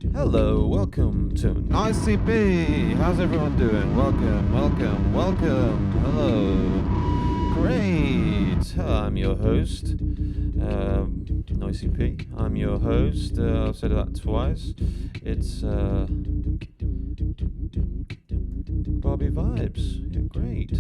Hello, welcome to Noice. How's everyone doing? Welcome. Hello. Great. I'm your host, Noice. I'm your host. I've said that twice. It's Bobby Vibes. Yeah, great.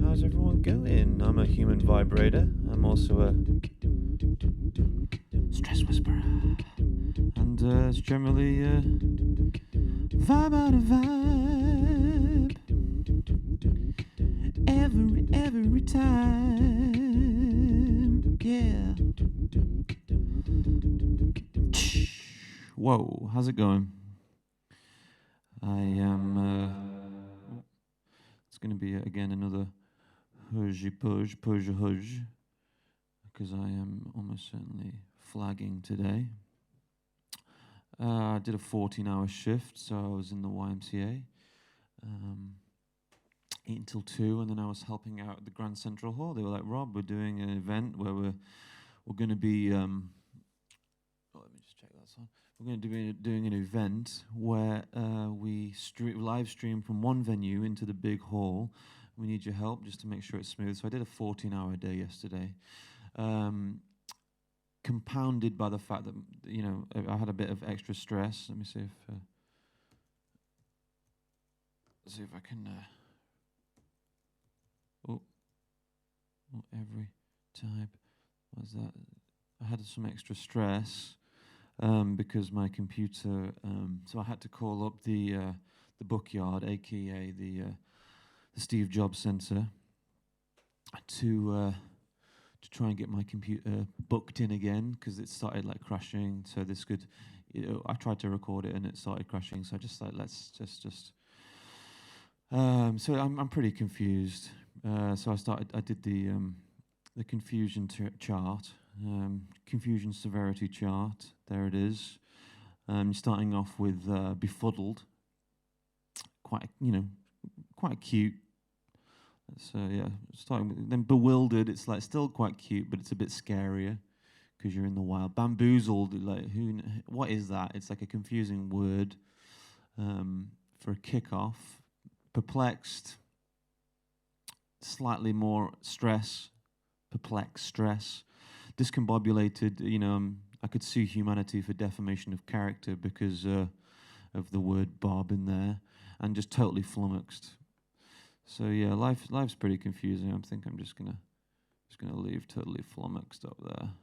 How's everyone going? I'm a human vibrator. I'm also a stress whisperer. And it's generally vibe out of vibe. Every time. Yeah. Whoa, how's it going? I am. It's going to be again another hush, because I am almost certainly flagging today. I did a 14-hour shift, so I was in the YMCA, 8 until 2, and then I was helping out at the Grand Central Hall. They were like, Rob, we're doing an event where we're going to be, let me just check that song. We're going to be doing an event where we live stream from one venue into the big hall. We need your help just to make sure it's smooth. So I did a 14-hour day yesterday. Compounded by the fact that, I had a bit of extra stress. Let me see if I can. Every type. What's that? I had some extra stress because my computer. So I had to call up the Bookyard, aka the Steve Jobs Center, to try and get my computer booked in again because it started like crashing. So this could, I tried to record it and it started crashing. So I just like let's just. So I'm pretty confused. So I did the confusion chart, confusion severity chart. There it is. Starting off with befuddled, quite cute. So starting with, then bewildered. It's like still quite cute, but it's a bit scarier because you're in the wild. Bamboozled, like what is that? It's like a confusing word for a kickoff. Perplexed, slightly more stress. Perplexed, stress. Discombobulated. I could sue humanity for defamation of character because of the word Bob in there, and just totally flummoxed. So yeah, life's pretty confusing. I think I'm just gonna leave totally flummoxed up there.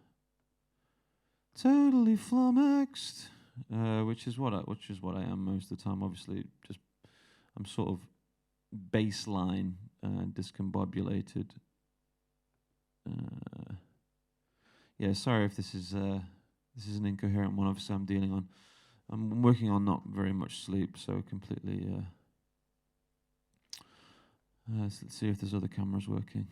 Totally flummoxed, which is what I am most of the time. Obviously, just I'm sort of baseline discombobulated. Yeah, sorry if this is an incoherent one. Obviously, I'm working on not very much sleep, so completely. So let's see if there's other cameras working.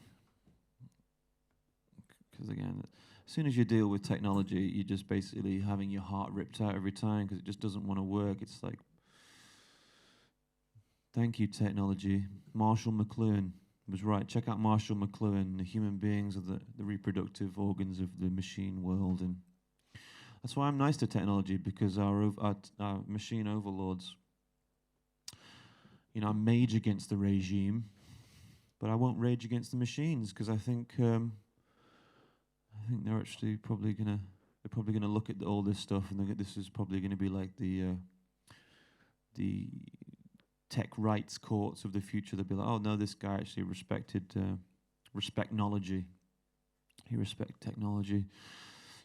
Because again, as soon as you deal with technology, you're just basically having your heart ripped out every time because it just doesn't want to work. It's like, thank you, technology. Marshall McLuhan was right. Check out Marshall McLuhan. The human beings are the reproductive organs of the machine world, and that's why I'm nice to technology, because our machine overlords. I mage against the regime, but I won't rage against the machines because I think they're actually probably gonna look at all this stuff and this is probably gonna be like the tech rights courts of the future. They'll be like, oh no, this guy actually respectnology. He respect technology.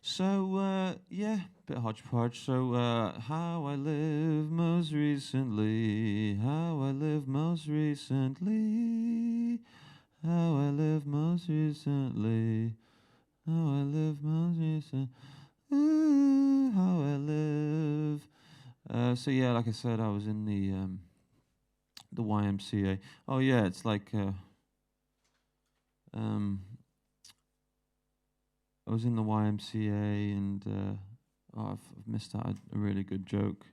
So bit hodgepodge. So how I live most recently, how I live most recently, how I live most recently, how I live most recently, how I live. So yeah, like I said, I was in the YMCA. Oh yeah, it's like I was in the YMCA and I've missed out a really good joke.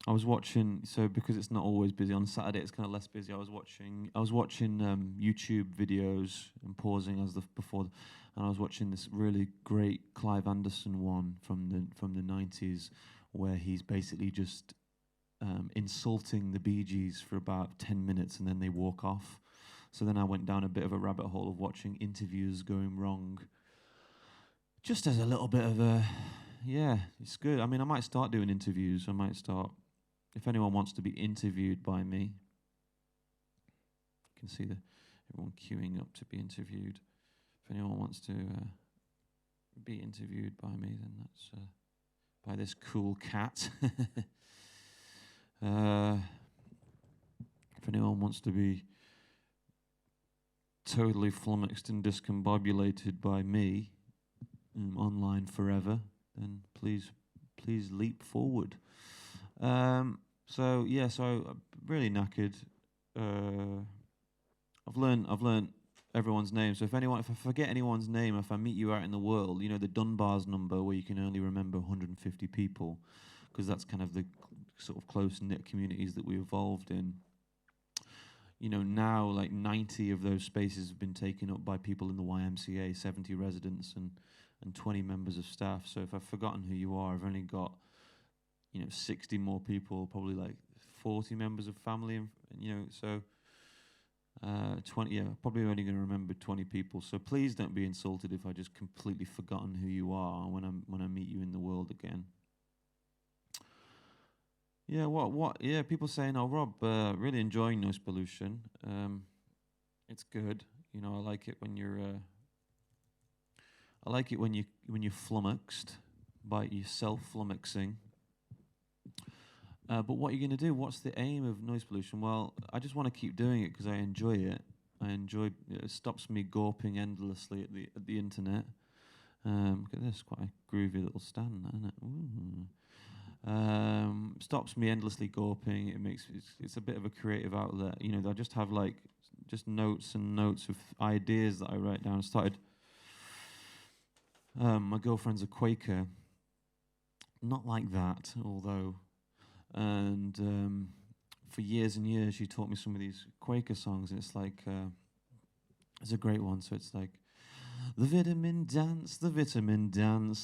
I was watching, so because it's not always busy on Saturday, it's kind of less busy. I was watching YouTube videos and pausing as before, and I was watching this really great Clive Anderson one from the 90s, where he's basically just insulting the Bee Gees for about 10 minutes, and then they walk off. So then I went down a bit of a rabbit hole of watching interviews going wrong, just as a little bit of a, yeah, it's good. I mean, I might start doing interviews. I might start. If anyone wants to be interviewed by me, you can see everyone queuing up to be interviewed. If anyone wants to be interviewed by me, then that's by this cool cat. If anyone wants to be totally flummoxed and discombobulated by me online forever, then please leap forward. So I'm really knackered. I've learned everyone's name. So if I forget anyone's name, if I meet you out in the world, you know the Dunbar's number where you can only remember 150 people, because that's kind of the sort of close-knit communities that we evolved in. You know, now like 90 of those spaces have been taken up by people in the YMCA, 70 residents and 20 members of staff. So if I've forgotten who you are, I've only got 60 more people, probably like 40 members of family, and so 20. Yeah, probably only going to remember 20 people. So please don't be insulted if I just completely forgotten who you are when I meet you in the world again. Yeah, what? Yeah, people saying, "Oh, Rob, really enjoying noise pollution. It's good. I like it when you're. I like it when you're flummoxed by yourself flummoxing. But what are you going to do? What's the aim of noise pollution? Well, I just want to keep doing it because I enjoy it. It stops me gawping endlessly at the internet. Look at this, quite a groovy little stand, isn't it? Stops me endlessly gawping. It's a bit of a creative outlet. I just have just notes and notes of ideas that I write down. I started. My girlfriend's a Quaker. Not like that, although. And for years and years, she taught me some of these Quaker songs, and it's a great one. So it's like, the vitamin dance,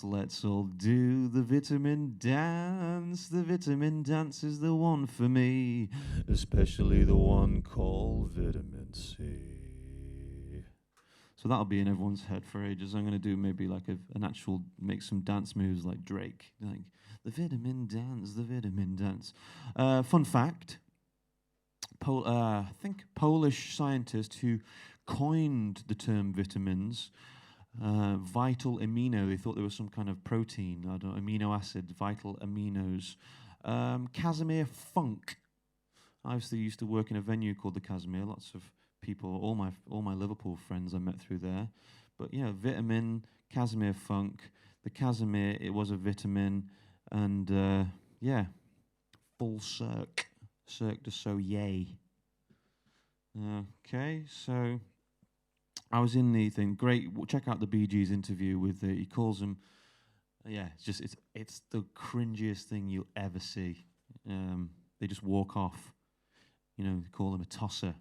let's all do the vitamin dance. The vitamin dance is the one for me, especially the one called vitamin C. So that'll be in everyone's head for ages. I'm going to do maybe like make some dance moves like Drake, like the vitamin dance, the vitamin dance. Fun fact, I think Polish scientist who coined the term vitamins, vital amino, they thought there was some kind of protein, I don't know, amino acid, vital aminos. Casimir Funk. I used to work in a venue called the Casimir. Lots of people, all my Liverpool friends I met through there. But vitamin, Casimir Funk, the Casimir, it was a vitamin, and full Cirque du Soleil. Okay, so I was in the thing. Great, check out the Bee Gees interview with he calls them. It's the cringiest thing you'll ever see. They just walk off. They call them a tosser.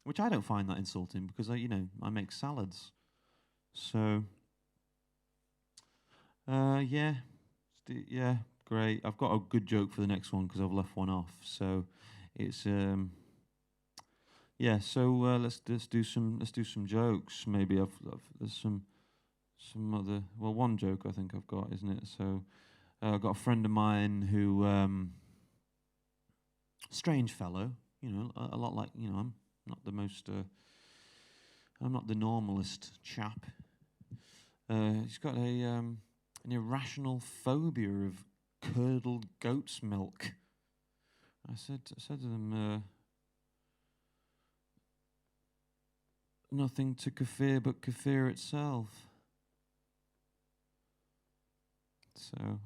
Which I don't find that insulting because I make salads. So great. I've got a good joke for the next one because I've left one off. So it's let's do some jokes. Maybe there's some other, well, one joke I think I've got, isn't it? So I've got a friend of mine who strange fellow, a lot like I'm not the most I'm not the normalist chap. He's got an irrational phobia of curdled goat's milk. I said to them, nothing to kefir but kefir itself. So,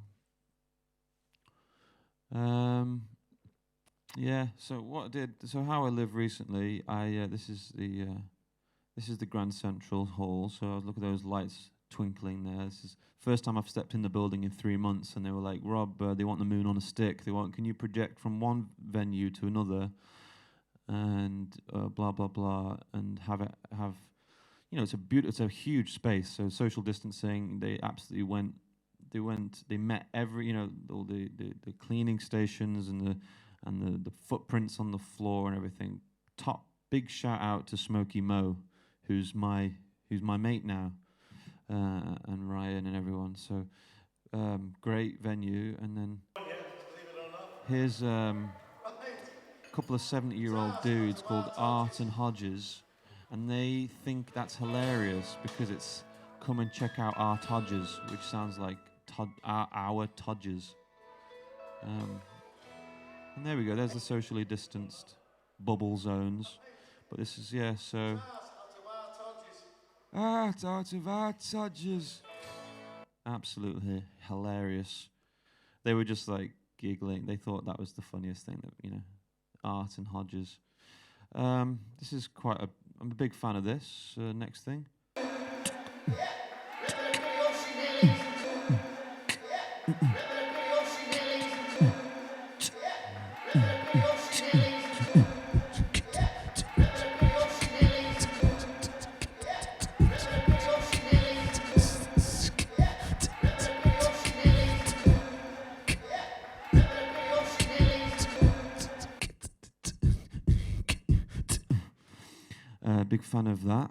so how I live recently, this is the Grand Central Hall. So look at those lights twinkling there. This is first time I've stepped in the building in 3 months, and they were like, Rob, they want the moon on a stick. Can you project from one venue to another, and blah blah blah, and have, it's a huge space. So social distancing, they absolutely went. They met every, all the cleaning stations and the footprints on the floor and everything. Big shout out to Smokey Mo, who's my mate now, and Ryan and everyone. So great venue. And then here's a couple of 70-year-old dudes called Art and Hodges, and they think that's hilarious because it's come and check out Art Hodges, which sounds like our Todges. And there we go. There's the socially distanced bubble zones. But this is, so... Out of our Todges. Absolutely hilarious. They were just like giggling. They thought that was the funniest thing that, Art and Hodges. This is I'm a big fan of this. Next thing. Big fan of that.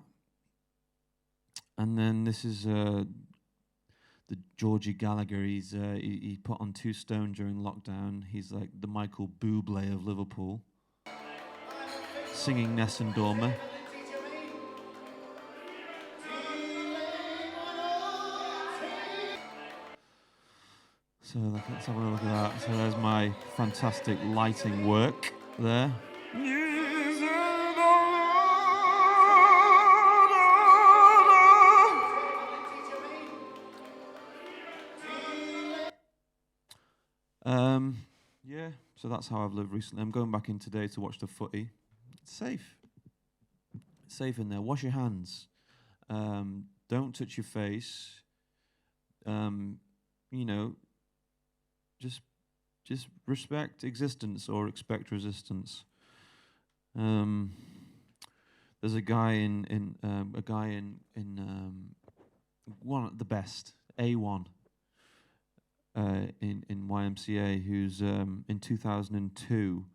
And then this is the Georgie Gallagher. He put on 2 stone during lockdown. He's like the Michael Bublé of Liverpool, singing Nessun Dorma. So let's have a look at that. So there's my fantastic lighting work there. So that's how I've lived recently. I'm going back in today to watch the footy. It's safe. It's safe in there. Wash your hands. Don't touch your face. Just respect existence or expect resistance. There's a guy in one of the best, A1. In YMCA, who's in 2002,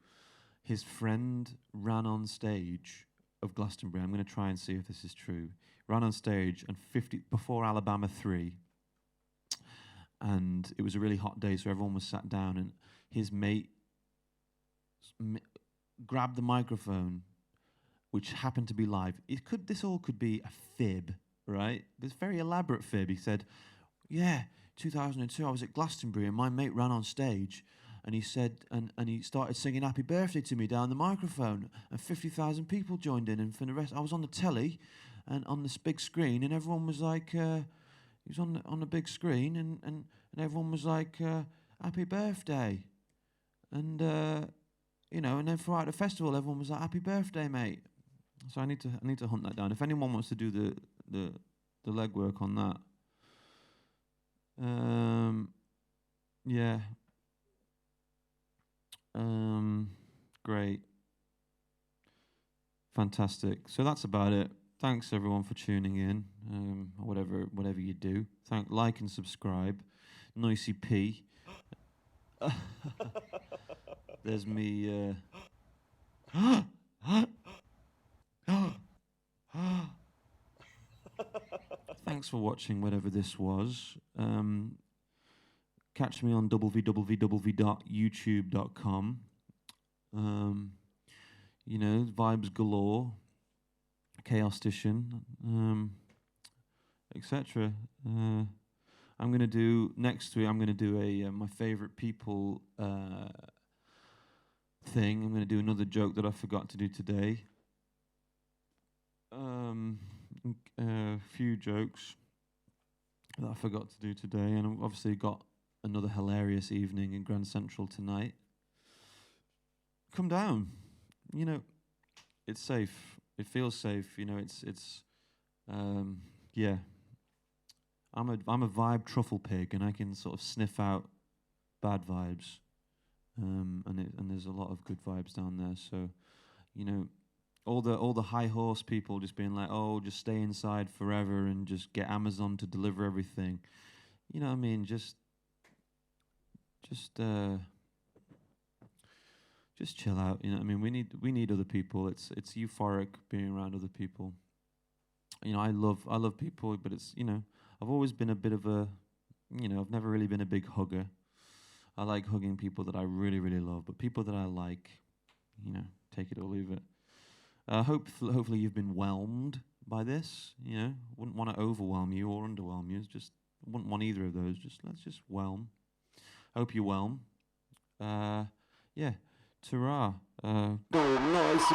his friend ran on stage of Glastonbury. I'm going to try and see if this is true. Ran on stage and before Alabama 3, and it was a really hot day, so everyone was sat down, and his mate grabbed the microphone, which happened to be live. This all could be a fib, right? This very elaborate fib. He said, "Yeah, 2002, I was at Glastonbury and my mate ran on stage and he said, and he started singing Happy Birthday to me down the microphone, and 50,000 people joined in, and for the rest, I was on the telly and on this big screen, and everyone was like, he was on the big screen, and everyone was like, Happy Birthday. And, and then throughout the festival, everyone was like, Happy Birthday, mate. So I need to hunt that down. If anyone wants to do the legwork on that. Yeah. Great. Fantastic. So that's about it. Thanks everyone for tuning in. Whatever you do. Like and subscribe. Noisy P. There's me. Thanks for watching whatever this was. Catch me on www.youtube.com. Vibes galore, Chaostician, etc. I'm going to do, next week, I'm going to do my favorite people thing. I'm going to do another joke that I forgot to do today. A few jokes that I forgot to do today, and I've obviously got another hilarious evening in Grand Central tonight. Come down. It's safe. It feels safe. Yeah. I'm a vibe truffle pig, and I can sort of sniff out bad vibes. And there's a lot of good vibes down there. So, you know, all the high horse people just being like, oh, just stay inside forever and just get Amazon to deliver everything. You know what I mean? Just just chill out. You know what I mean? We need other people. It's euphoric being around other people. You know, I love people, but it's, I've always been a bit of a, I've never really been a big hugger. I like hugging people that I really, really love, but people that I like, take it or leave it. Hopefully you've been whelmed by this. Wouldn't want to overwhelm you or underwhelm you. Just wouldn't want either of those. Let's just whelm. Hope you whelm. Yeah, ta-ra. Go noise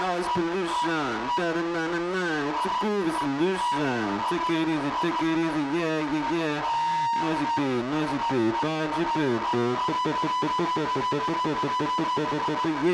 noise pollution. Da-da-na-na-na. It's a groovy solution. Take it easy, yeah, yeah, yeah. Noisy P, find your boo, boo, yeah.